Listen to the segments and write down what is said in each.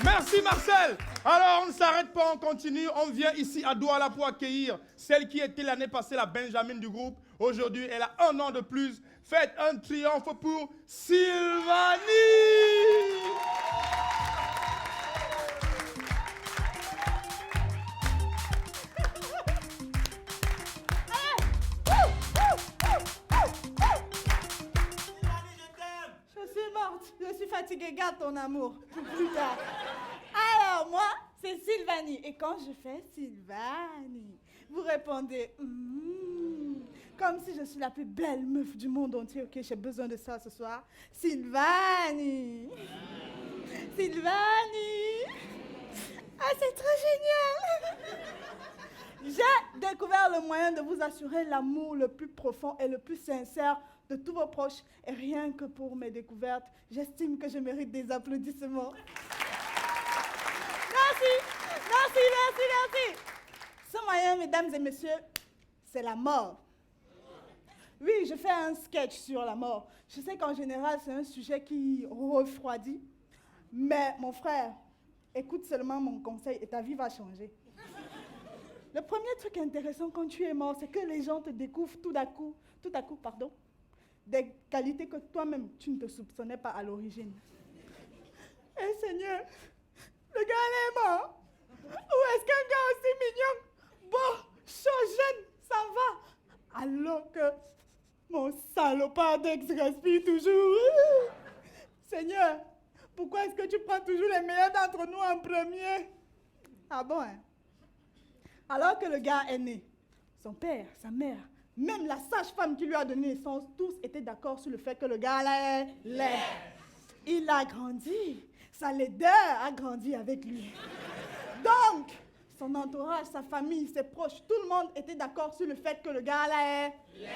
Merci Marcel. Alors on ne s'arrête pas, on continue. On vient ici à Douala pour accueillir celle qui était l'année passée la Benjamin du groupe. Aujourd'hui, elle a 1 an de plus. Faites un triomphe pour Sylvanie. Je suis fatiguée, garde ton amour. Plus tard. Alors, moi, c'est Sylvanie. Et quand je fais Sylvanie, vous répondez comme si je suis la plus belle meuf du monde entier. Ok, j'ai besoin de ça ce soir. Sylvanie. Sylvanie. Ah, c'est trop génial. J'ai découvert le moyen de vous assurer l'amour le plus profond et le plus sincère de tous vos proches. Et rien que pour mes découvertes, j'estime que je mérite des applaudissements. Merci. Ce moyen, mesdames et messieurs, c'est la mort. Oui, je fais un sketch sur la mort. Je sais qu'en général, c'est un sujet qui refroidit. Mais mon frère, écoute seulement mon conseil et ta vie va changer. Le premier truc intéressant quand tu es mort, c'est que les gens te découvrent tout à coup, des qualités que toi-même, tu ne te soupçonnais pas à l'origine. Eh Seigneur, le gars est mort. Où est-ce qu'un gars aussi mignon, beau, chaud, jeune, s'en va? Alors que mon salopard d'ex respire toujours. Seigneur, pourquoi est-ce que tu prends toujours les meilleurs d'entre nous en premier? Ah bon, hein? Alors que le gars est né, son père, sa mère, même la sage-femme qui lui a donné naissance, tous étaient d'accord sur le fait que le gars là est laid. Il a grandi, sa laideur a grandi avec lui. Donc, son entourage, sa famille, ses proches, tout le monde était d'accord sur le fait que le gars là est laid.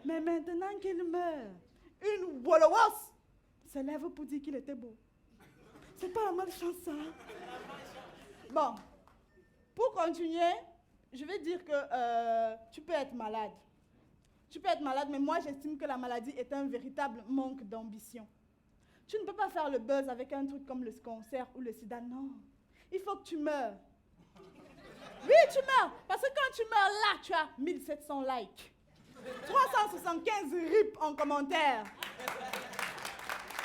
Mais maintenant qu'il meurt, une Wolowas se lève pour dire qu'il était beau. C'est pas la malchance, ça. Bon, pour continuer, je vais dire que tu peux être malade. Tu peux être malade, mais moi j'estime que la maladie est un véritable manque d'ambition. Tu ne peux pas faire le buzz avec un truc comme le cancer ou le sida, non. Il faut que tu meurs. Oui, tu meurs. Parce que quand tu meurs là, tu as 1700 likes. 375 rips en commentaire.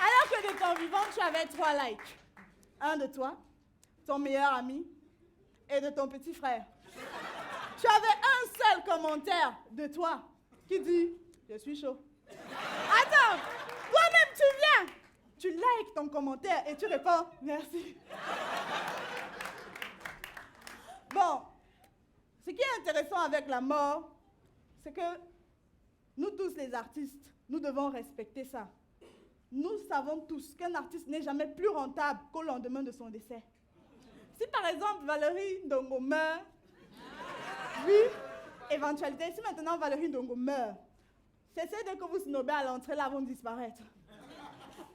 Alors que de ton vivant, tu avais 3 likes. Un de toi, ton meilleur ami et de ton petit frère. Tu avais un seul commentaire de toi qui dit « Je suis chaud ». Attends, toi-même tu viens, tu likes ton commentaire et tu réponds « Merci ». Bon, ce qui est intéressant avec la mort, c'est que nous tous les artistes, nous devons respecter ça. Nous savons tous qu'un artiste n'est jamais plus rentable qu'au lendemain de son décès. Si par exemple Valérie Ndongo meurt, oui, éventualité, si maintenant Valérie Ndongo meurt, c'est dès que vous snobez à l'entrée là vont disparaître.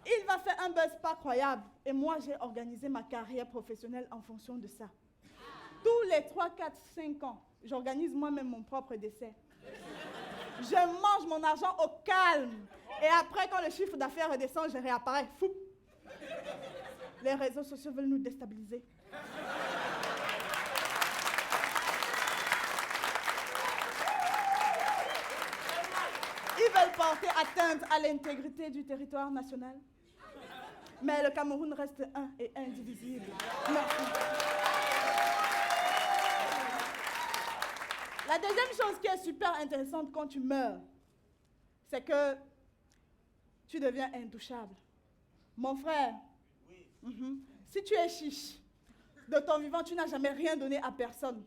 Il va faire un buzz pas croyable et moi j'ai organisé ma carrière professionnelle en fonction de ça. Tous les 3, 4, 5 ans, j'organise moi-même mon propre décès. Je mange mon argent au calme. Et après, quand le chiffre d'affaires redescend, je réapparais. Fou. Les réseaux sociaux veulent nous déstabiliser. Ils veulent porter atteinte à l'intégrité du territoire national. Mais le Cameroun reste un et indivisible. Merci. La deuxième chose qui est super intéressante quand tu meurs, c'est que tu deviens intouchable. Mon frère, si tu es chiche, de ton vivant, tu n'as jamais rien donné à personne.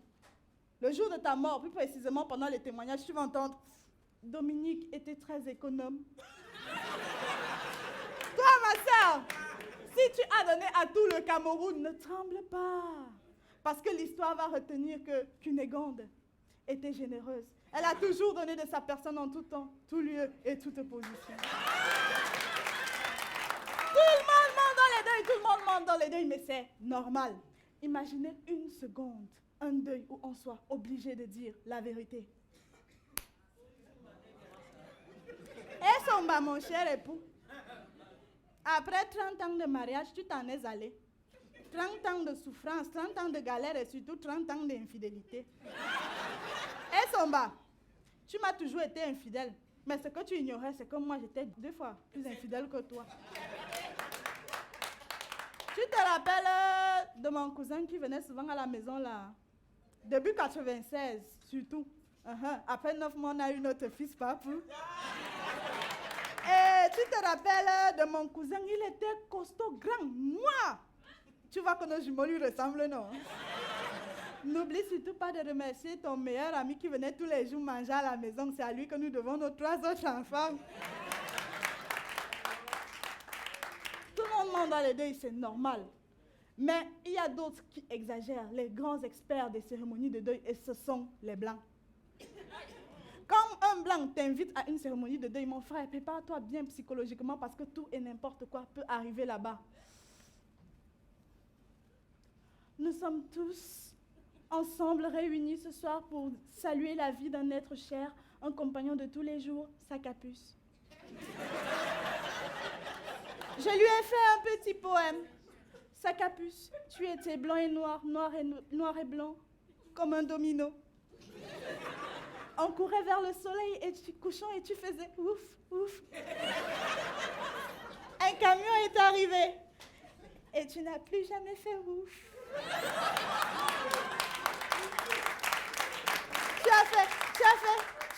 Le jour de ta mort, plus précisément pendant les témoignages, tu vas entendre « Dominique était très économe ». Toi, ma soeur, si tu as donné à tout le Cameroun, ne tremble pas. Parce que l'histoire va retenir que Cunégonde était généreuse. Elle a toujours donné de sa personne en tout temps, tout lieu et toute position. Tout le monde monte dans les deuils, tout le monde monte dans les deuils, mais c'est normal. Imaginez une seconde, un deuil où on soit obligé de dire la vérité. Et son bas, mon cher époux, après 30 ans de mariage, tu t'en es allé. 30 ans de souffrance, 30 ans de galère et surtout 30 ans d'infidélité. Et Somba, tu m'as toujours été infidèle. Mais ce que tu ignorais, c'est que moi, j'étais 2 fois plus infidèle que toi. Tu te rappelles de mon cousin qui venait souvent à la maison là? Début 96, surtout. Après 9 mois, on a eu notre fils Papou. Et tu te rappelles de mon cousin, il était costaud, grand, moi. Tu vois que nos jumeaux lui ressemblent, non? N'oublie surtout pas de remercier ton meilleur ami qui venait tous les jours manger à la maison. C'est à lui que nous devons nos 3 autres enfants. Tout le monde ment dans le deuil, c'est normal. Mais il y a d'autres qui exagèrent, les grands experts des cérémonies de deuil, et ce sont les Blancs. Quand un Blanc t'invite à une cérémonie de deuil, mon frère, prépare-toi bien psychologiquement parce que tout et n'importe quoi peut arriver là-bas. Nous sommes tous ensemble réunis ce soir pour saluer la vie d'un être cher, un compagnon de tous les jours, Sakapuce. Je lui ai fait un petit poème. Sakapuce, tu étais blanc et noir, noir et blanc, comme un domino. On courait vers le soleil et couchant et tu faisais ouf, ouf. Un camion est arrivé et tu n'as plus jamais fait ouf.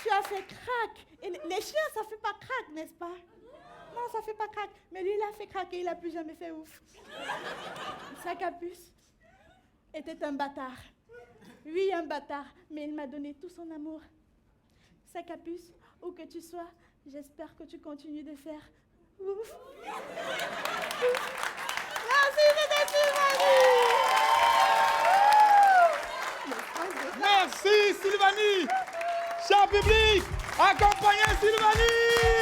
Tu as fait crack. Et les chiens, ça fait pas crack, n'est-ce pas? Non, ça fait pas crack. Mais lui, il a fait crack et il a plus jamais fait ouf. Sakapuce était un bâtard. Oui, un bâtard, mais il m'a donné tout son amour. Sakapuce, où que tu sois, j'espère que tu continues de faire ouf. Merci, c'était Sylvanie. Merci Sylvanie. Cher public, accompagnez Sylvanie.